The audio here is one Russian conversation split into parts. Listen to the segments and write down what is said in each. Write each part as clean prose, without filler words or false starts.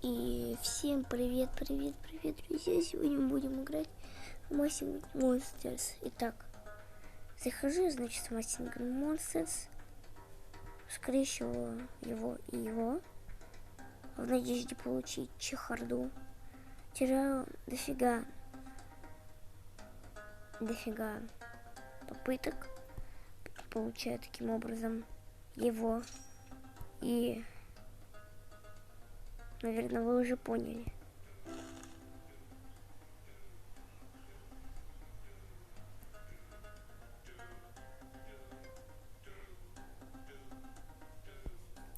И всем привет, друзья! Сегодня мы будем играть в Massing Monsters. Итак, захожу, значит, в Massing Monsters, скрещиваю его и его, в надежде получить чехарду. Теряю дофига попыток, получаю таким образом его. И наверное, вы уже поняли.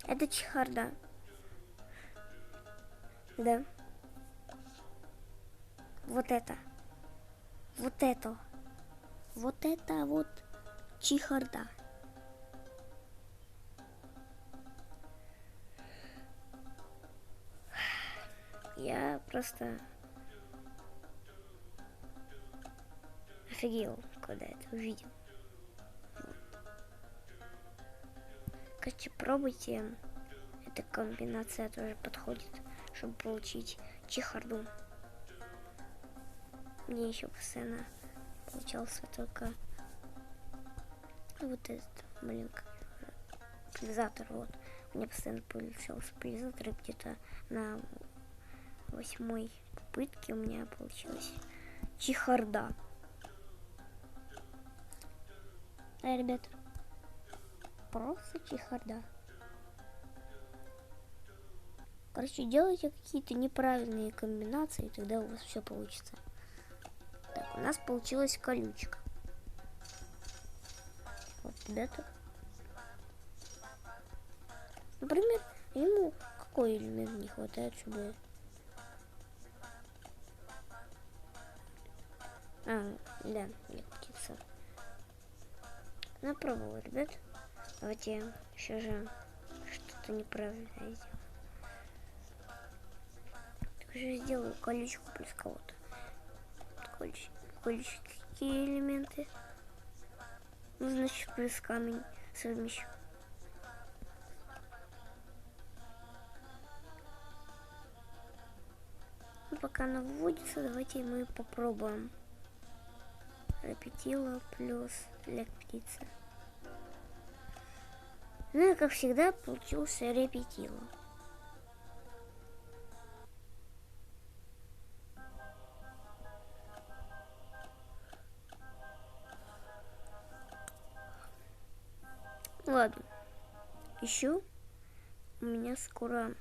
Это чехарда. Да. Вот это вот чехарда. Я просто офигел, когда это увидел. Короче, пробуйте. Эта комбинация тоже подходит, чтобы получить чехарду. Мне еще постоянно получался только вот этот, пульсатор. Вот. Мне постоянно получался пульсатор, где-то на 8-й попытке у меня получилась чехарда. Ребят, просто чехарда. Короче, делайте какие-то неправильные комбинации, и тогда у вас все получится. Так, у нас получилась колючка. Вот, ребята. Например, ему какой элемент не хватает, чтобы... Да, нет, птица. Напробовал, ребят. Давайте еще же что-то неправильное сделаю. Также сделаю колючку плюс кого-то. Колючие элементы. Ну, значит, плюс камень совмещу. Ну, пока она вводится, давайте мы попробуем. Репетила плюс лек птица. Ну и как всегда получился репетила. Ладно. Еще у меня скоро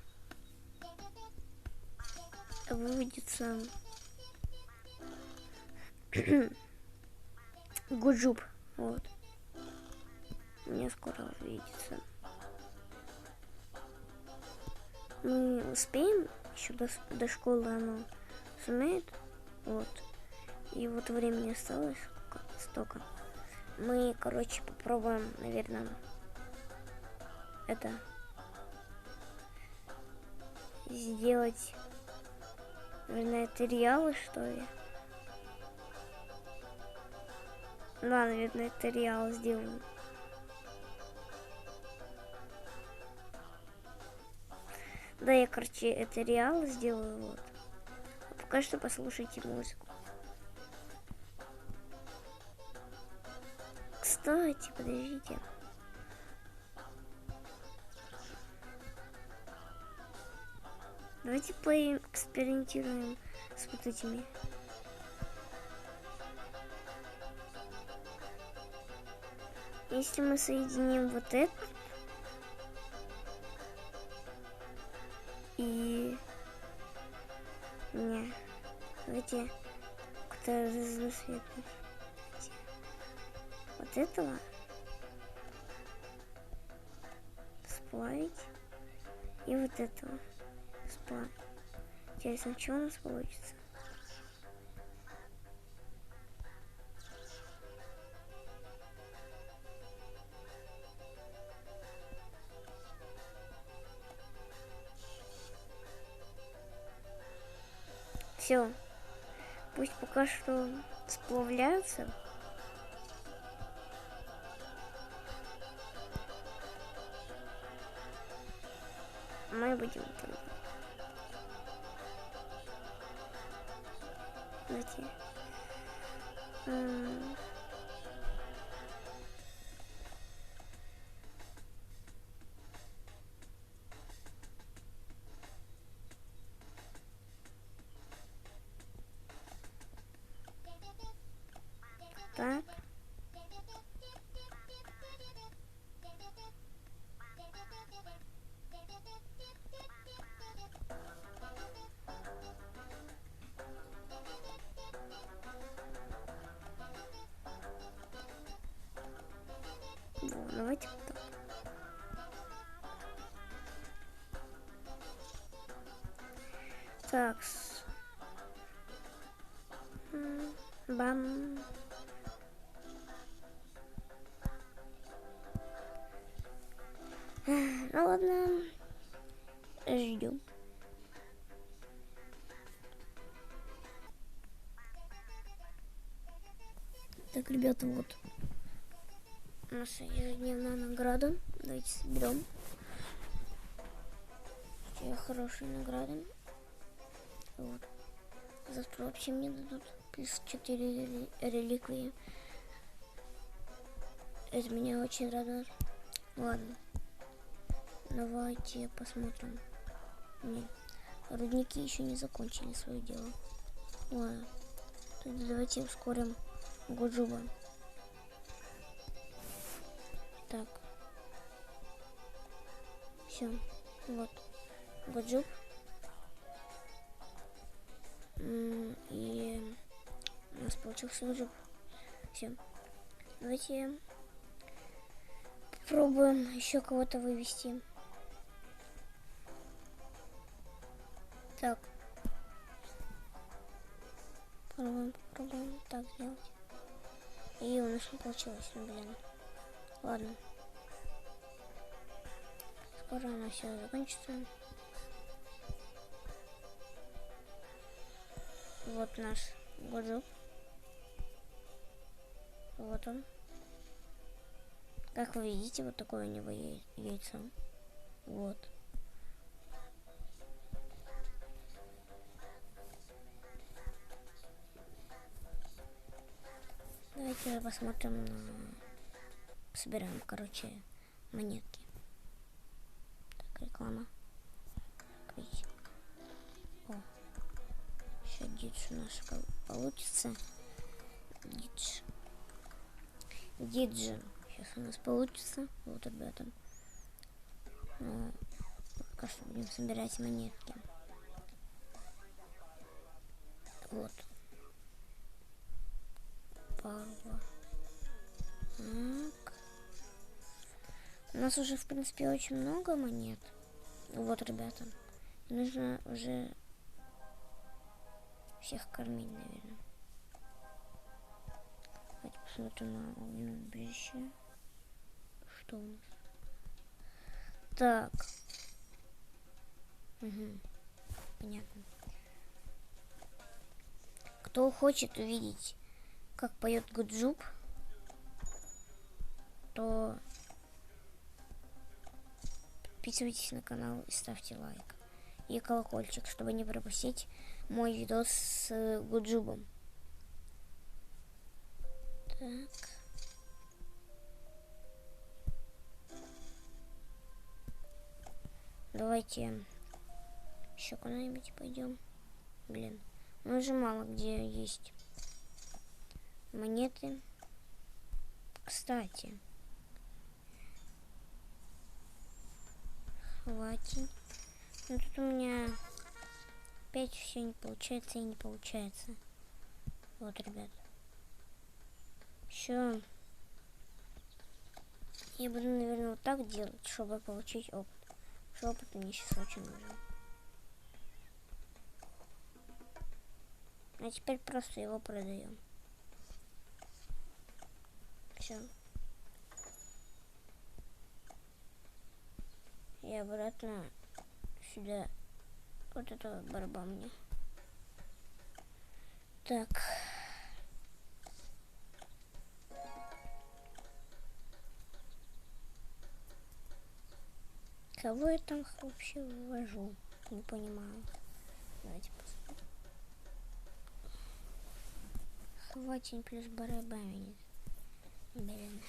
выведется Гуджуб. Вот. У меня скоро выведется. Мы успеем еще до школы, оно сумеет. Вот. И вот времени осталось столько. Мы, короче, попробуем, наверное, это сделать, наверное, это реалы, что ли. Да, наверное, это реал сделаем. Да, я, короче, это реал сделаю, вот. А пока что послушайте музыку. Кстати, подождите. Давайте поэкспериментируем с вот этими. Если мы соединим вот это и... Не. Давайте как-то разноцветный. Вот этого сплавить и вот этого сплавить. Интересно, что у нас получится? Все. Пусть пока что сплавляются. Мы будем Давайте. Так. Давайте вот так. Так. Бам. Ну ладно. Ждем. Так, ребята, вот наша ежедневная награда. Давайте соберем. Хорошие награды. Вот. Завтра вообще мне дадут плюс 4 реликвии. Это меня очень радует. Ладно. Давайте посмотрим. Нет. Рудники еще не закончили свое дело. Ладно. Тогда давайте ускорим Гуджуба. Так. Все. Вот. Гуджуб. И у нас получился Гуджуб. Все. Давайте попробуем еще кого-то вывести. Так. Попробуем так сделать. И у нас не получилось, ну блин. Ладно. Скоро она все закончится. Вот наш Гуджуб. Вот он. Как вы видите, вот такое у него яйцо. Вот. Давайте посмотрим на... Собираем, короче, монетки. Так, реклама. Видите. О. Еще дидж у нас получится. Диджи. Сейчас у нас получится. Вот, ребята. Ну, пока что будем собирать монетки. Вот. Пару. Так. У нас уже, в принципе, очень много монет. Вот, ребята. Нужно уже всех кормить, наверное. Давайте посмотрим на огненное убежище. Что у нас? Так. Угу. Понятно. Кто хочет увидеть, как поет Гуджуб, то подписывайтесь на канал и ставьте лайк. И колокольчик, чтобы не пропустить мой видос с Гуджубом. Так. Давайте еще куда-нибудь пойдем. Блин, ну уже мало где есть монеты. Кстати, хватит. Ну тут у меня опять все не получается и не получается. Вот, ребят. Еще я буду, наверное, вот так делать, чтобы получить опыт. Что опыт мне сейчас очень нужен. А теперь просто его продаем. Все. И обратно сюда вот этого барба мне. Так. Кого я там вообще вывожу? Не понимаю. Давайте посмотрим. Хватит плюс барабанит. Блин.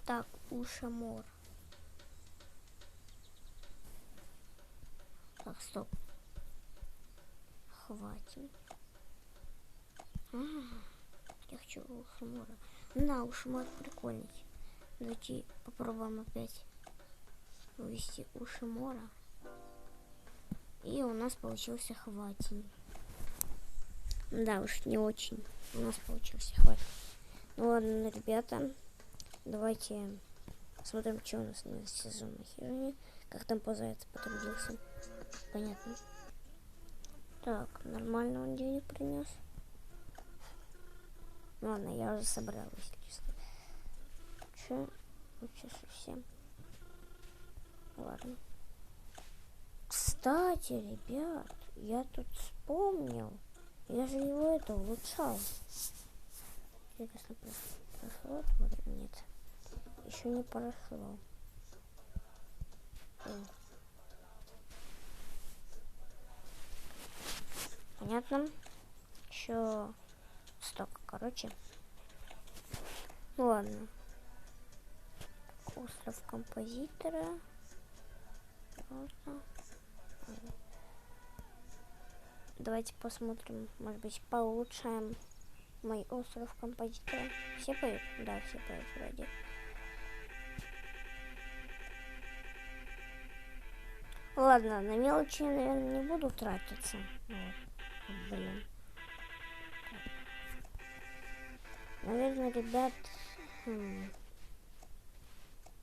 Так, ушамор. Так, стоп. Хватит. Я хочу ушамора. На, ушамор прикольный. Давайте попробуем опять вывести ушамора. И у нас получился хватит. Да уж, не очень. У нас получился хватит. Ну ладно, ребята. Давайте посмотрим, что у нас на сезонной хижине. Как там позаяц потрудился. Понятно. Так, нормально он денег принес. Ладно, я уже собрал, если честно. Че? Лучше совсем. Ладно. Кстати, ребят, я тут вспомнил. Я же его это улучшал. Интересно, прошло? Нет. Еще не прошло. Понятно? Еще столько, короче. Ну ладно. Остров композитора. Давайте посмотрим. Может быть, получаем мой остров композитора. Все поют? Да, все поют вроде. Ладно, на мелочи, наверное, не буду тратиться. Вот. Блин. Наверное, ребят...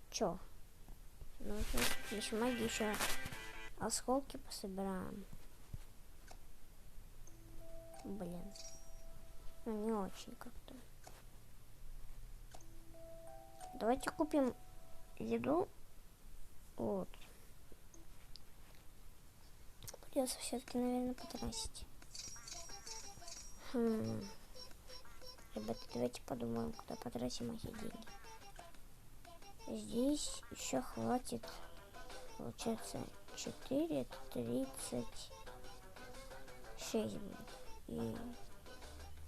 Чё? Нужно еще магии, еще осколки пособираем. Блин. Ну, не очень как-то. Давайте купим еду. Вот. Придется все-таки, наверное, потратить. Ребята, давайте подумаем, куда потратим эти деньги. Здесь еще хватит, получается, 4, это 36 будет. И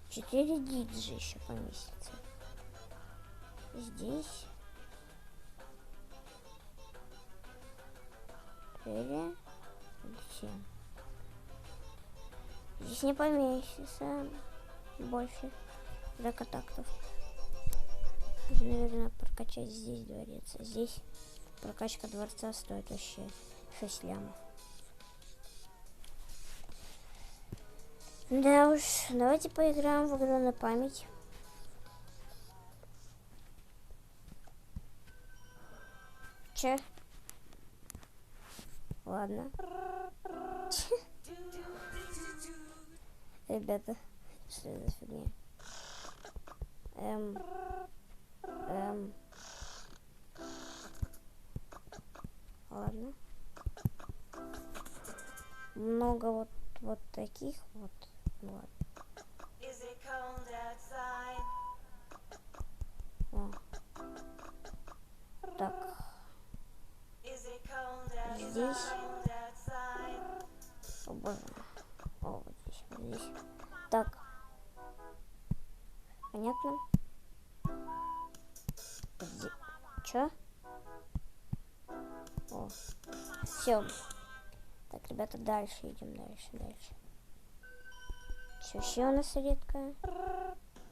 4 диджи еще поместится. Здесь 4, 7. Здесь не поместится больше для контактов. Нужно, наверное, прокачать здесь дворец. А здесь прокачка дворца стоит вообще 6 лямов. Да уж, давайте поиграем в игру на память. Че? Ладно. Ребята, что это за фигня? Ладно. Много вот таких вот. Ладно. О. Так. Здесь. О боже. О, вот здесь, вот здесь. Так. Понятно? Чё? О. Все. Так, ребята, дальше идем, дальше. Что еще у нас редкое?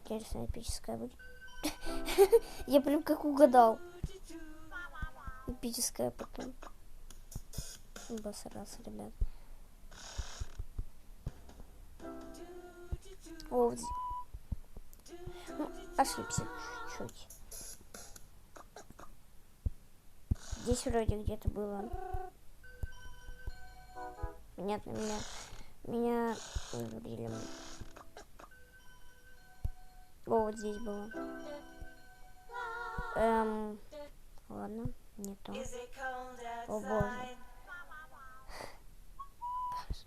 Интересно, эпическая будет. Я прям как угадал. Эпическая потом. Обосрался, ребят. О, вот. Ну, ошибся чуть-чуть. Здесь вроде где-то было. Понятно, меня говорили. О, вот здесь было. Ладно, не то. О боже.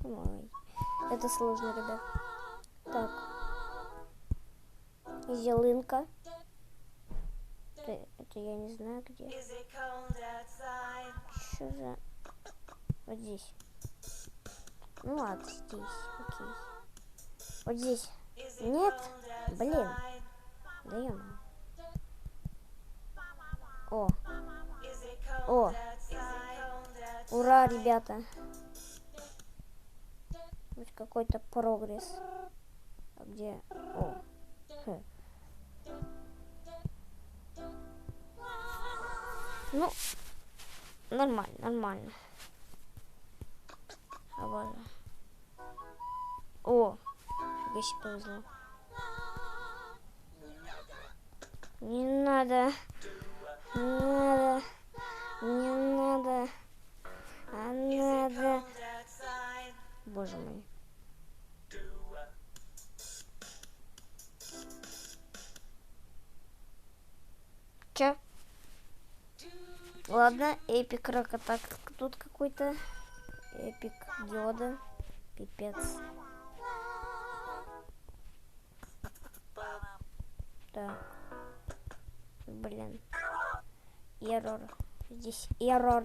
Ой, это сложно, ребят. Так. Зелынка. где-то, я не знаю где. Что за... Вот здесь. Ну ладно, здесь, окей. Вот здесь. Нет? Блин. Да ё-моё. О. О. Ура, ребята. Хоть какой-то прогресс. А где? О. Хм. Ну, нормально, нормально. А вот. О, фига себе повезло. Не надо. Не надо. Не надо. А надо. Боже мой. Чё? Ладно, эпик ракотак тут какой-то. Эпик диода. Пипец. Так. Блин. Эррор. Здесь эррор.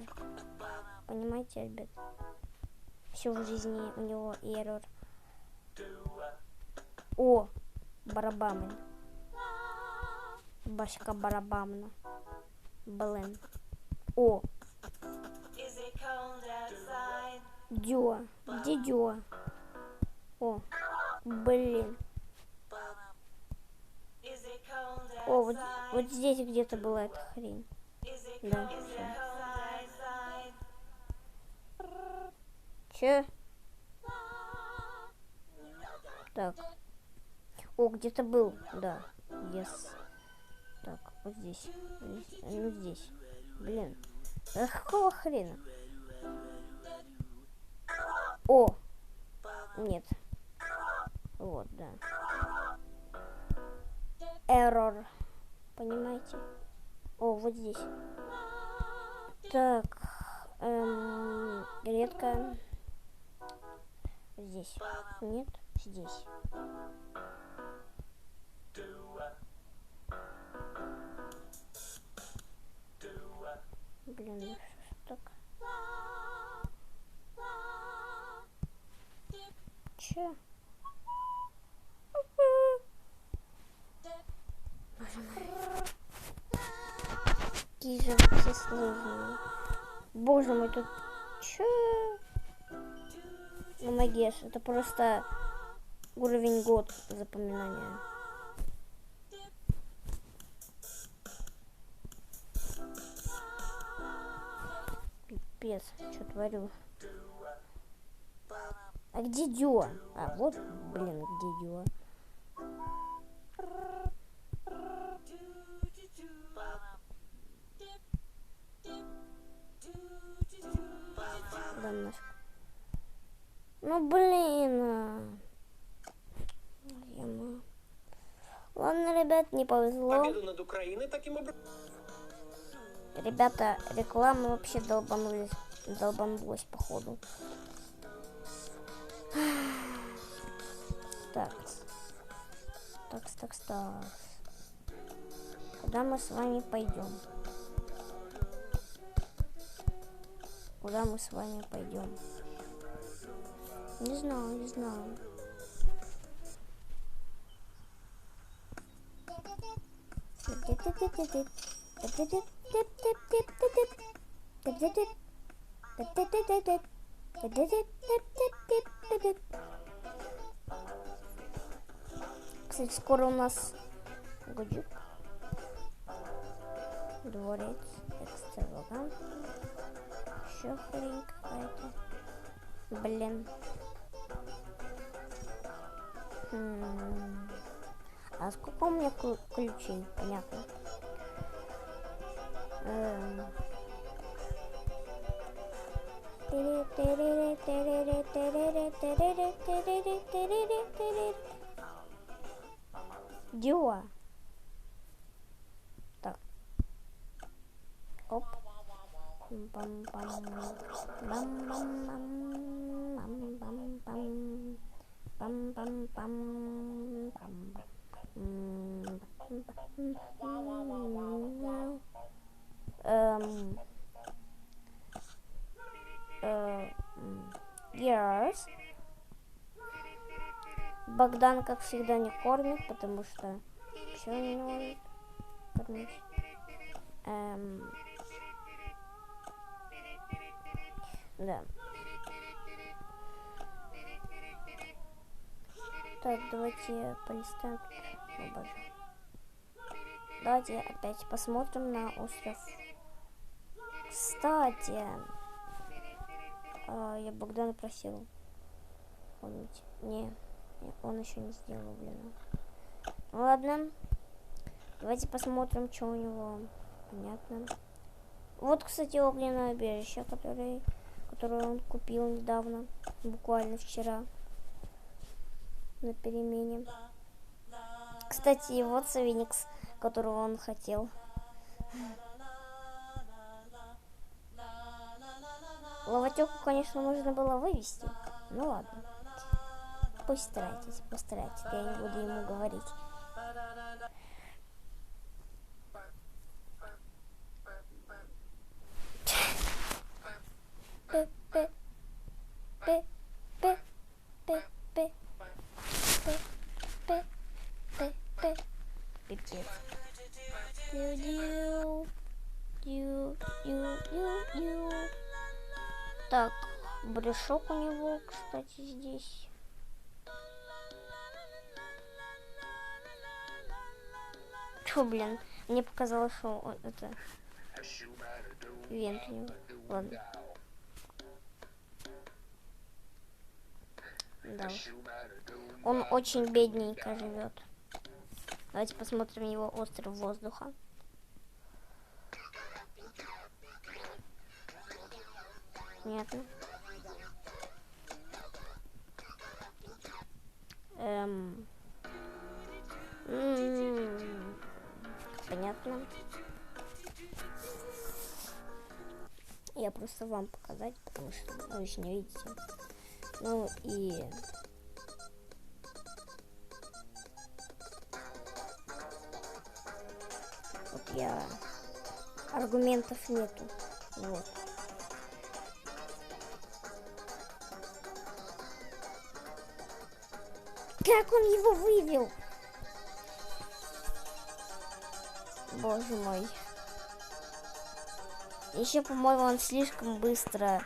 Понимаете, ребят? Все в жизни у него эррор. О! Барабаны. Башка барабанна. Блин. О! Дё. Где Дё? О! Блин. О, вот здесь где-то была эта хрень. Да, все. Че? Так. О, где-то был. Да. Yes. Так, вот здесь. Ну, здесь. Блин. А какого хрена? О! Нет. Вот, да. Error. Понимаете? О, вот здесь. Так. Редко. Здесь. Нет, здесь. Блин, ну что так? Че? Боже мой. Какие же все сложные. Боже мой, тут... Че? Ну, магеш, это просто уровень год запоминания. Пипец, что творю? А где Дё? А, вот, блин, где Дё? Да нафиг. Ну, блин. Ладно, ребят, не повезло. Победу над Украиной таким образом. Ребята, реклама вообще долбанулась, походу. Так. Куда мы с вами пойдем? Куда мы с вами пойдем? Не знаю. Кстати, скоро у нас годик. Дворец, экстравагант. Еще хрень какая-то. Блин. А сколько у меня ключей? Понятно. Дюа. Так. Оп. Yes. Богдан, как всегда, не кормит, потому что все не может кормить. Да. Так, давайте полистаем. О, боже. Давайте опять посмотрим на остров. Кстати, я Богдана просил. Помните? Не, он еще не сделал, блин. Ну ладно. Давайте посмотрим, что у него. Понятно. Вот, кстати, огненное убежище, которое он купил недавно. Буквально вчера. На перемене. Кстати, вот Феникс, которого он хотел. Ловотеку, конечно, нужно было вывести. Ну ладно. Пусть постарайтесь. Я не буду ему говорить. Пипец. Так, брюшок у него, кстати, здесь. Чё, блин, мне показалось, что это вент у него. Ладно. Да. Он очень бедненько живет. Давайте посмотрим его остров воздуха. Понятно. Понятно. Я просто вам показать, потому что вы еще не видите. Ну и... Вот я... Аргументов нету. Вот. Как он его вывел? Боже мой. Еще, по-моему, он слишком быстро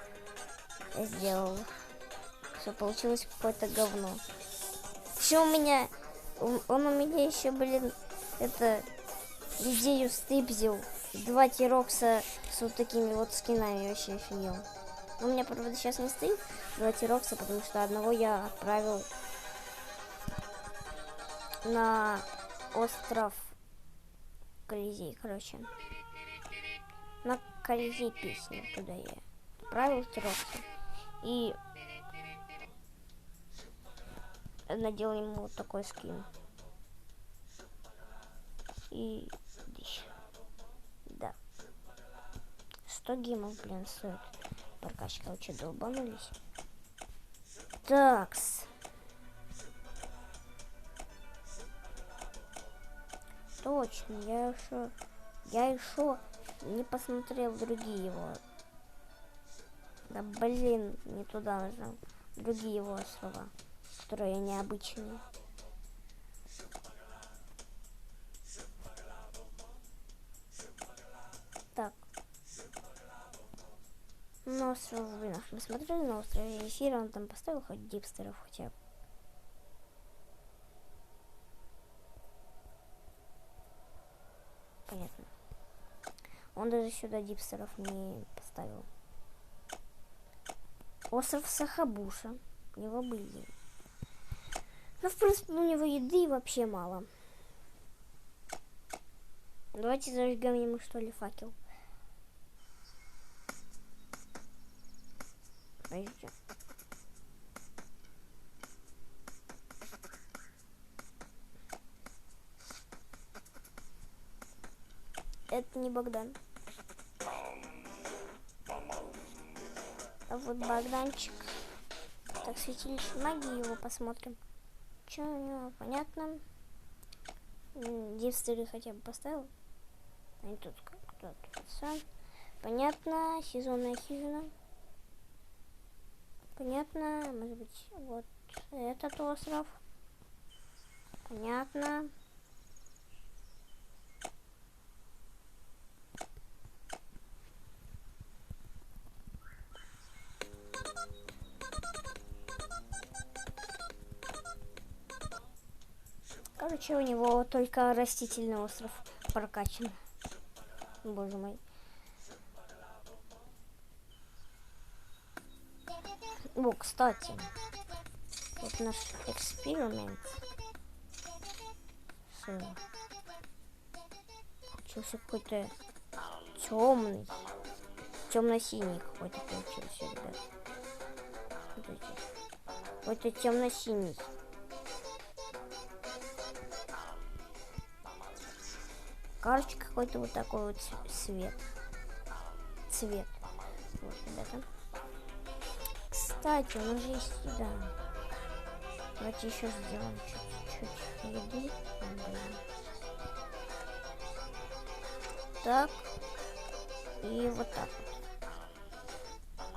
сделал. Все получилось какое-то говно. Еще у меня... Он у меня еще, блин, это... идею стыбзил. 2 тирокса с вот такими вот скинами, вообще офигел. У меня, правда, сейчас не стоит 2 тирокса, потому что одного я отправил на остров Колизей, короче. На Колизей песни, туда я отправил тирокса. И надел ему вот такой скин. И... Да. 100 гемов, блин, стоит. Прокачка, вы что, долбанулись? Такс. Точно, я еще не посмотрел другие его. Да блин, не туда нажал. Другие его слова, которые необычные. Так. На остров, блин, мы смотрели на острове Эфира, он там поставил хоть дипстеров хотя бы. Понятно. Он даже сюда дипстеров не поставил. Остров Сахабуша. У него были. Ну, в принципе, у него еды вообще мало. Давайте зажгем ему, что ли, факел. Подождите. Это не Богдан. А вот Богданчик. Так, святилище магии, его посмотрим. Что у него, понятно. Дипстеры хотя бы поставил. Они тут Понятно. Сезонная хижина. Понятно. Может быть, вот этот остров. Понятно. Короче, у него только растительный остров прокачан. Боже мой. О, кстати. Вот наш эксперимент. Получился какой-то темный. Темно-синий какой-то получился, ребят. Какой-то темно-синий. Короче, какой-то вот такой вот цвет. Вот, ребята. Кстати, у нас же есть еда. Давайте еще сделаем чуть-чуть еды. Так. И вот так вот.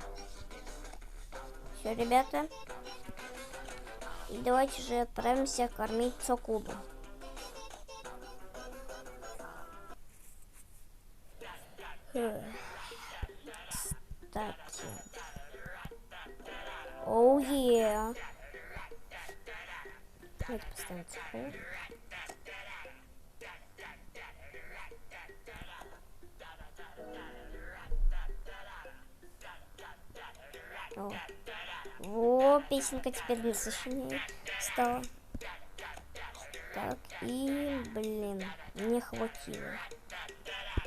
Все, ребята. И давайте же отправимся кормить Цокубу. Кстати. Оу, е. Давайте поставим Цокубу. Во, песенка теперь насыщеннее стала. Так, и, блин, не хватило.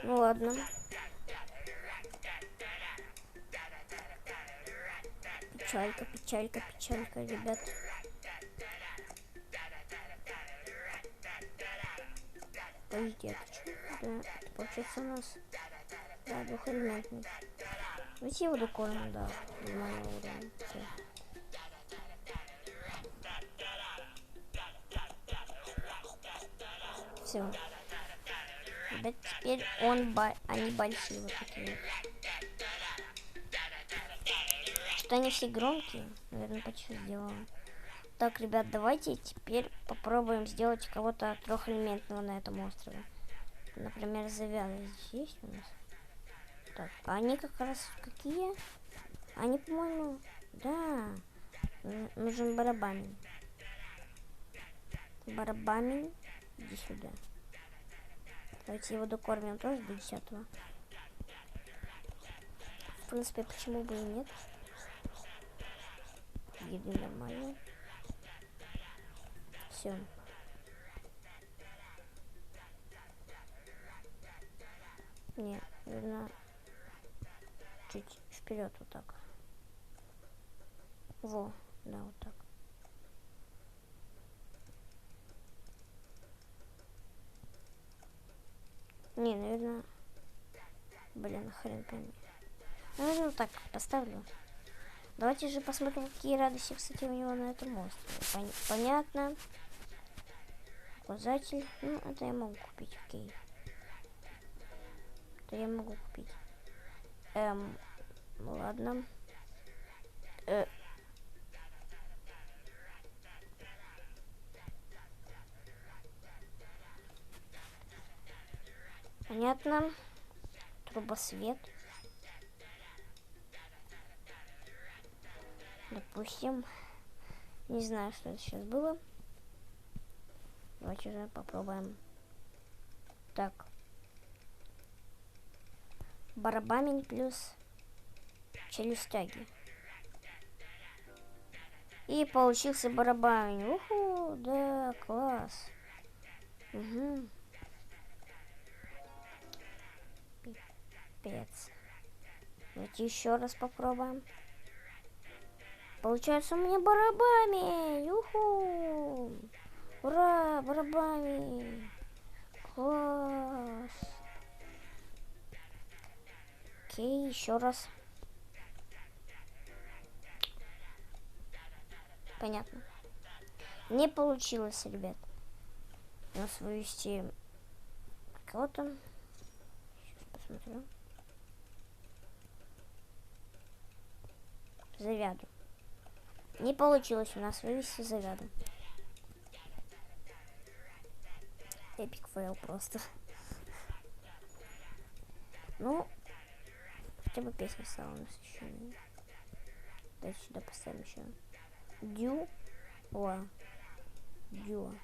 Ну ладно. Печалька, печалька, печалька, ребят. Подожди, это что? Да, это получается у нас... Да, двухэлементный. Давайте его докормим, да. Нормально уровень. Все. Ребят, теперь они большие вот такие. Что они все громкие? Наверное, почти сделала. Так, ребят, давайте теперь попробуем сделать кого-то трехэлементного на этом острове. Например, завязы здесь есть у нас. Так, а они как раз какие? Они, по-моему, да. Нужен барабанин. Барабанин, иди сюда. Давайте его докормим тоже до 10-го. В принципе, почему бы и нет? Еды нормально. Все. Не, наверное, чуть вперед вот так. Во, да, вот так. Не, наверное, блин, хрен пойми. Наверное, вот так поставлю. Давайте же посмотрим, какие радости, кстати, у него на этом острове. Понятно. Указатель. Ну, это я могу купить, окей. Это я могу купить. Ладно. Понятно. Трубосвет. Допустим. Не знаю, что это сейчас было. Давайте уже попробуем. Так. Барабанин плюс челюстяги. И получился барабанин. Уху, да, класс. Угу. Пипец. Давайте еще раз попробуем. Получается у меня барабанин. Уху. Ура, барабанин. Класс. Окей, еще раз. Понятно. Не получилось, ребят. У нас вывести кого-то. смотрю. Завяду. Не получилось у нас вывести завяду. Эпик фейл просто. Ну, хотя бы песня стала у нас еще. Давайте сюда поставим еще. Дюа. Дюа.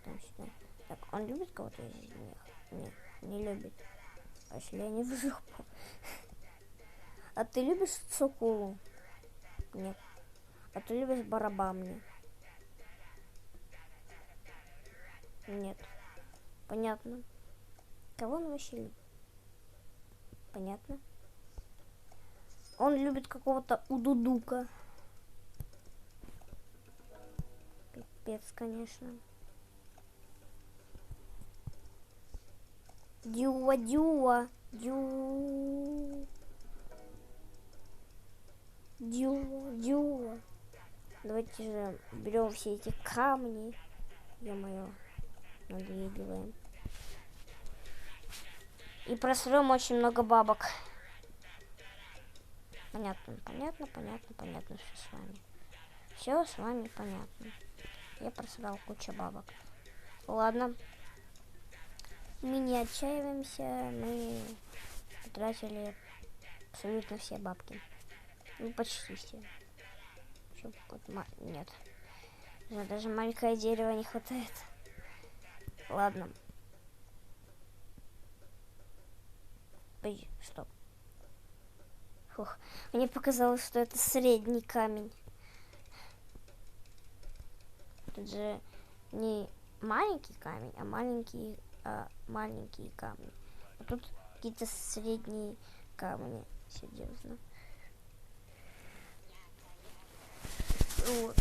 Ставим сюда. Так, он любит кого-то из них? Нет, не любит. Пошли они в жопу. А ты любишь Цукулу? Нет. А ты любишь Барабамни? Нет. Понятно. Кого он вообще любит? Понятно. Он любит какого-то Удудука. Пипец, конечно. Дюа. Давайте же берем все эти камни. Ё-моё. Надоедливаем. И просрем очень много бабок. Понятно все с вами. Все с вами понятно. Я просрал кучу бабок. Ладно. Мы не отчаиваемся. Мы потратили абсолютно все бабки. Ну, почти все. Нет. Даже маленькое дерево не хватает. Ладно. Ой, стоп. Фух. Мне показалось, что это средний камень. Тут же не маленький камень, а маленькие камни. А тут какие-то средние камни. Серьезно. Вот.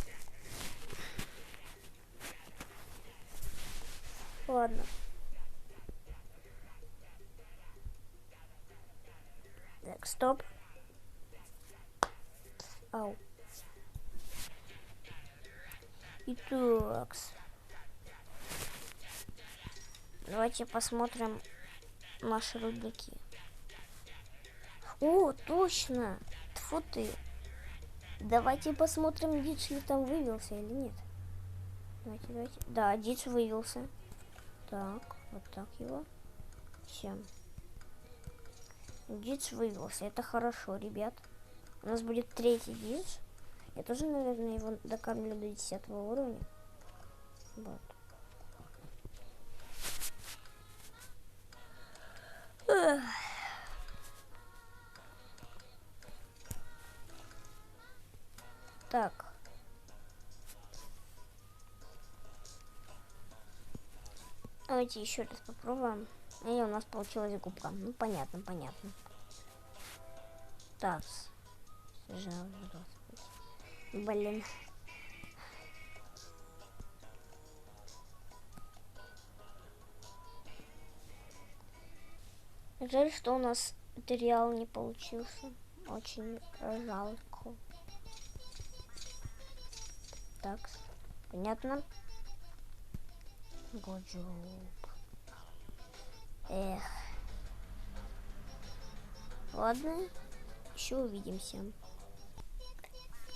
Ладно. Так, стоп. Ау. И такс. Давайте посмотрим наши рудники. О, точно! Тьфу ты. Давайте посмотрим, Дидж ли там вывелся или нет. Давайте. Да, Дидж вывелся. Так, вот так его. Все. Дидж вывелся. Это хорошо, ребят. У нас будет третий Дидж. Я тоже, наверное, его докормлю до 10 уровня. Вот. Эх. Так. Давайте еще раз попробуем. И у нас получилась губка. Ну, понятно. Так. Блин. Жаль, что у нас материал не получился. Очень жалко. Так, понятно. Годжоп. Эх. Ладно, еще увидимся.